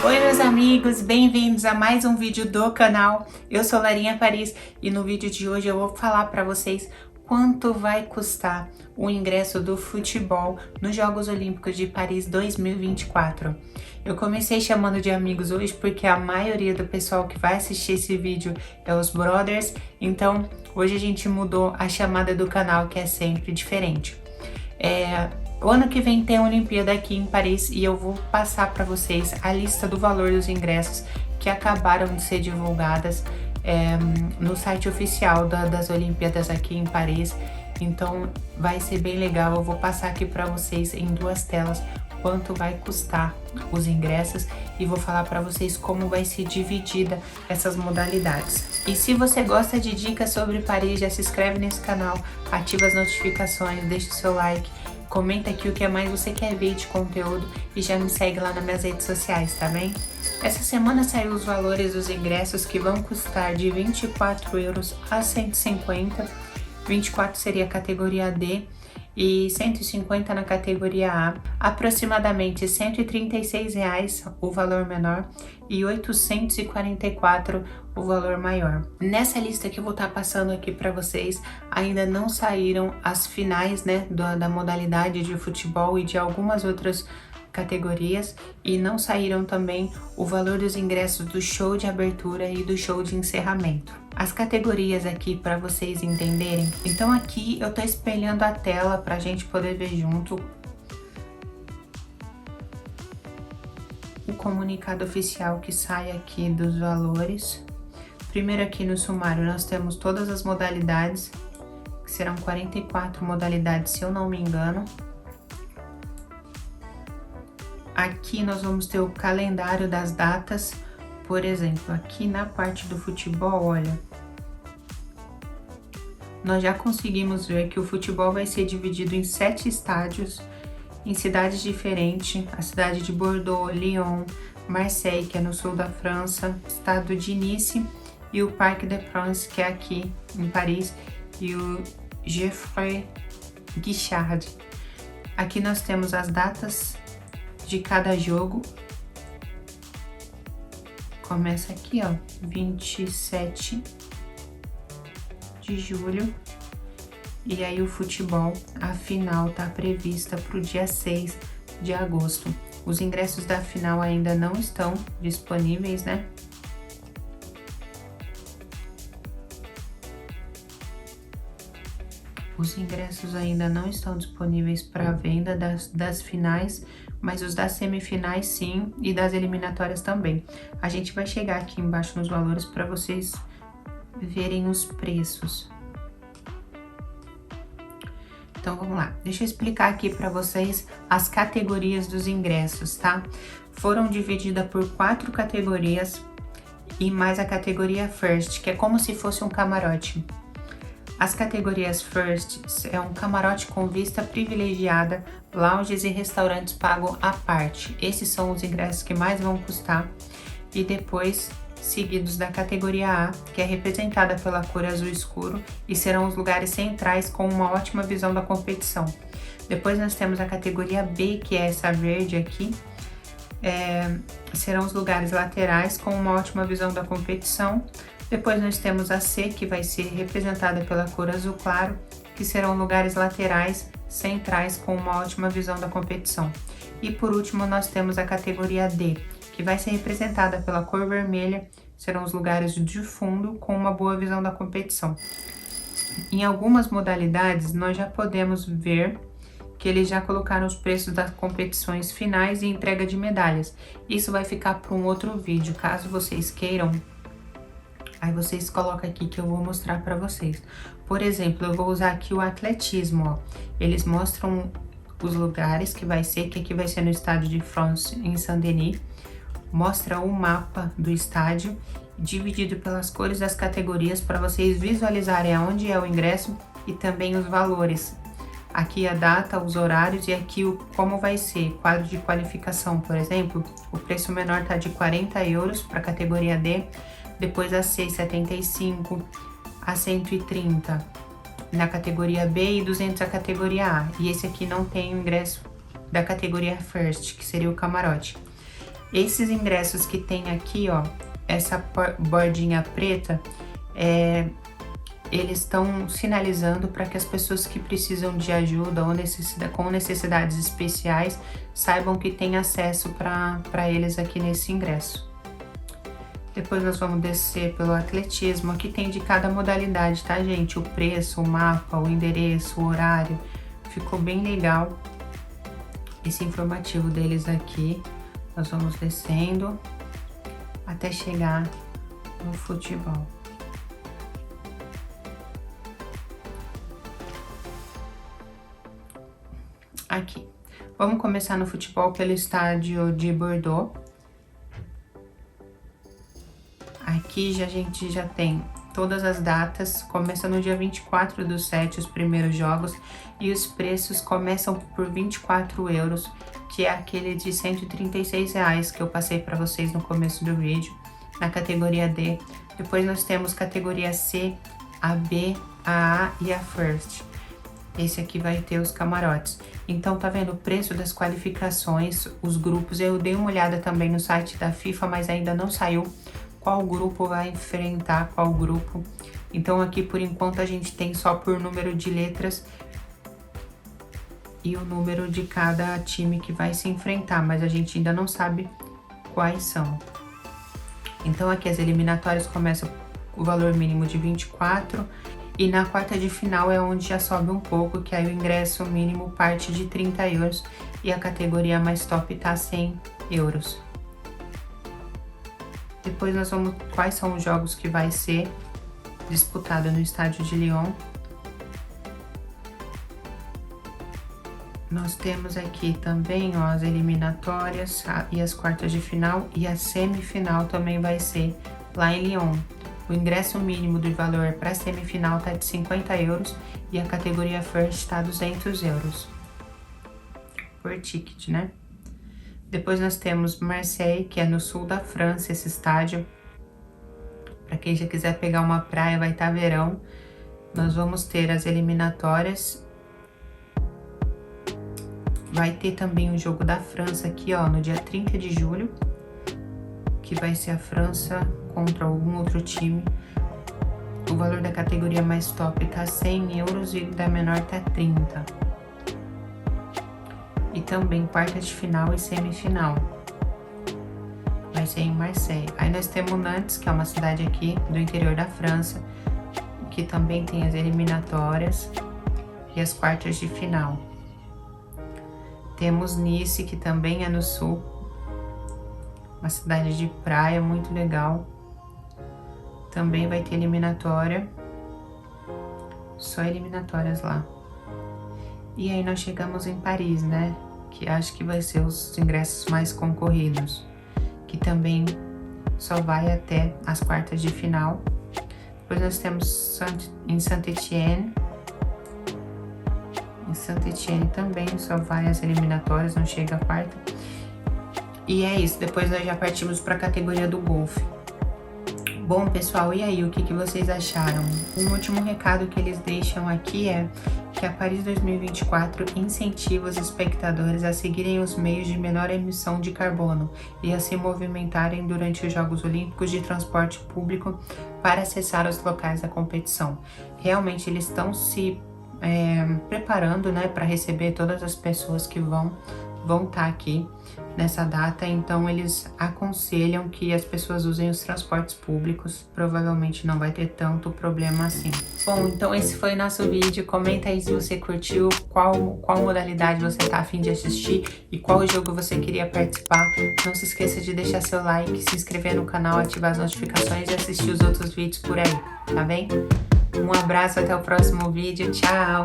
Oi meus amigos, bem-vindos a mais um vídeo do canal. Eu sou Larinha Paris e no vídeo de hoje eu vou falar para vocês quanto vai custar o ingresso do futebol nos Jogos Olímpicos de Paris 2024. Eu comecei chamando de amigos hoje porque a maioria do pessoal que vai assistir esse vídeo é os brothers, então hoje a gente mudou a chamada do canal, que é sempre diferente. O ano que vem tem a Olimpíada aqui em Paris e eu vou passar para vocês a lista do valor dos ingressos que acabaram de ser divulgadas no site oficial das Olimpíadas aqui em Paris. Então vai ser bem legal, eu vou passar aqui para vocês em duas telas quanto vai custar os ingressos e vou falar para vocês como vai ser dividida essas modalidades. E se você gosta de dicas sobre Paris, já se inscreve nesse canal, ativa as notificações, deixa o seu like, comenta aqui o que mais você quer ver de conteúdo e já me segue lá nas minhas redes sociais, tá bem? Essa semana saiu os valores dos ingressos que vão custar de 24 euros a 150, 24 seria a categoria D e 150 na categoria A, aproximadamente R$ 136 o valor menor e 844 o valor maior. Nessa lista que eu vou estar passando aqui para vocês, ainda não saíram as finais, né, da modalidade de futebol e de algumas outras categorias, e não saíram também o valor dos ingressos do show de abertura e do show de encerramento. As categorias aqui para vocês entenderem, então aqui eu tô espelhando a tela para a gente poder ver junto o comunicado oficial que sai aqui dos valores. Primeiro aqui no sumário nós temos todas as modalidades, que serão 44 modalidades se eu não me engano. Aqui nós vamos ter o calendário das datas, por exemplo, aqui na parte do futebol, olha, nós já conseguimos ver que o futebol vai ser dividido em 7 estádios, em cidades diferentes, a cidade de Bordeaux, Lyon, Marseille, que é no sul da França, estado de Nice e o Parc des Princes, que é aqui em Paris, e o Geoffroy Guichard. Aqui nós temos as datas de cada jogo. Começa aqui, ó, 27 de julho. E aí o futebol, a final tá prevista para o dia 6 de agosto. Os ingressos da final ainda não estão disponíveis, né? Os ingressos ainda não estão disponíveis para venda das finais, mas os das semifinais sim, e das eliminatórias também. A gente vai chegar aqui embaixo nos valores para vocês verem os preços. Então vamos lá, deixa eu explicar aqui para vocês as categorias dos ingressos, tá? Foram divididas por 4 categorias e mais a categoria First, que é como se fosse um camarote. As categorias First é um camarote com vista privilegiada, lounges e restaurantes pagam à parte. Esses são os ingressos que mais vão custar. E depois, seguidos da categoria A, que é representada pela cor azul escuro, e serão os lugares centrais com uma ótima visão da competição. Depois nós temos a categoria B, que é essa verde aqui. Serão os lugares laterais com uma ótima visão da competição. Depois nós temos a C, que vai ser representada pela cor azul claro, que serão lugares laterais, centrais, com uma ótima visão da competição. E por último nós temos a categoria D, que vai ser representada pela cor vermelha, serão os lugares de fundo, com uma boa visão da competição. Em algumas modalidades nós já podemos ver que eles já colocaram os preços das competições finais e entrega de medalhas. Isso vai ficar para um outro vídeo, caso vocês queiram. Aí vocês colocam aqui que eu vou mostrar para vocês. Por exemplo, eu vou usar aqui o atletismo, ó. Eles mostram os lugares que vai ser, que aqui vai ser no estádio de France, em Saint-Denis. Mostra o mapa do estádio, dividido pelas cores das categorias, para vocês visualizarem aonde é o ingresso e também os valores. Aqui a data, os horários e aqui como vai ser. Quadro de qualificação, por exemplo, o preço menor tá de 40 euros para a categoria D. Depois a C, 75, a 130 na categoria B e 200 a categoria A. E esse aqui não tem o ingresso da categoria First, que seria o camarote. Esses ingressos que tem aqui, ó, essa bordinha preta, eles estão sinalizando para que as pessoas que precisam de ajuda ou com necessidades especiais saibam que tem acesso para eles aqui nesse ingresso. Depois nós vamos descer pelo atletismo. Aqui tem de cada modalidade, tá, gente? O preço, o mapa, o endereço, o horário. Ficou bem legal esse informativo deles aqui. Nós vamos descendo até chegar no futebol. Aqui. Vamos começar no futebol pelo estádio de Bordeaux. Aqui a gente já tem todas as datas, começa no dia 24/7 os primeiros jogos e os preços começam por 24 euros, que é aquele de 136 reais que eu passei para vocês no começo do vídeo, na categoria D. Depois nós temos categoria C, a B, a A e a First. Esse aqui vai ter os camarotes. Então, tá vendo o preço das qualificações, os grupos. Eu dei uma olhada também no site da FIFA, mas ainda não saiu qual grupo vai enfrentar qual grupo. Então, aqui por enquanto a gente tem só por número de letras e o número de cada time que vai se enfrentar, mas a gente ainda não sabe quais são. Então, aqui as eliminatórias começam com o valor mínimo de 24. E na quarta de final é onde já sobe um pouco, que aí o ingresso mínimo parte de 30 euros e a categoria mais top tá 100 euros. Depois nós vamos quais são os jogos que vai ser disputado no estádio de Lyon. Nós temos aqui também, ó, as eliminatórias e as quartas de final, e a semifinal também vai ser lá em Lyon. O ingresso mínimo do valor para a semifinal tá de 50 euros e a categoria First tá 200 euros por ticket, né? Depois nós temos Marseille, que é no sul da França, esse estádio. Para quem já quiser pegar uma praia, vai estar verão. Nós vamos ter as eliminatórias. Vai ter também o jogo da França aqui, ó, no dia 30 de julho, que vai ser a França contra algum outro time. O valor da categoria mais top tá 100 euros e da menor tá 30. E também quarta de final e semifinal. Vai ser em Marseille. Aí nós temos Nantes, que é uma cidade aqui do interior da França, que também tem as eliminatórias e as quartas de final. Temos Nice, que também é no sul, uma cidade de praia muito legal. Também vai ter eliminatória, só eliminatórias lá. E aí nós chegamos em Paris, né? Que acho que vai ser os ingressos mais concorridos, que também só vai até as quartas de final. Depois nós temos em Saint-Étienne. Em Saint-Étienne também só vai as eliminatórias, não chega a quarta. E é isso, depois nós já partimos para a categoria do golfe. Bom, pessoal, e aí, o que vocês acharam? Um último recado que eles deixam aqui é que a Paris 2024 incentiva os espectadores a seguirem os meios de menor emissão de carbono e a se movimentarem durante os Jogos Olímpicos de transporte público para acessar os locais da competição. Realmente, eles estão se preparando, né, para receber todas as pessoas que vão estar aqui nessa data, então eles aconselham que as pessoas usem os transportes públicos, provavelmente não vai ter tanto problema assim. Bom, então esse foi o nosso vídeo, comenta aí se você curtiu, qual modalidade você tá a fim de assistir e qual jogo você queria participar. Não se esqueça de deixar seu like, se inscrever no canal, ativar as notificações e assistir os outros vídeos por aí, tá bem? Um abraço, até o próximo vídeo, tchau!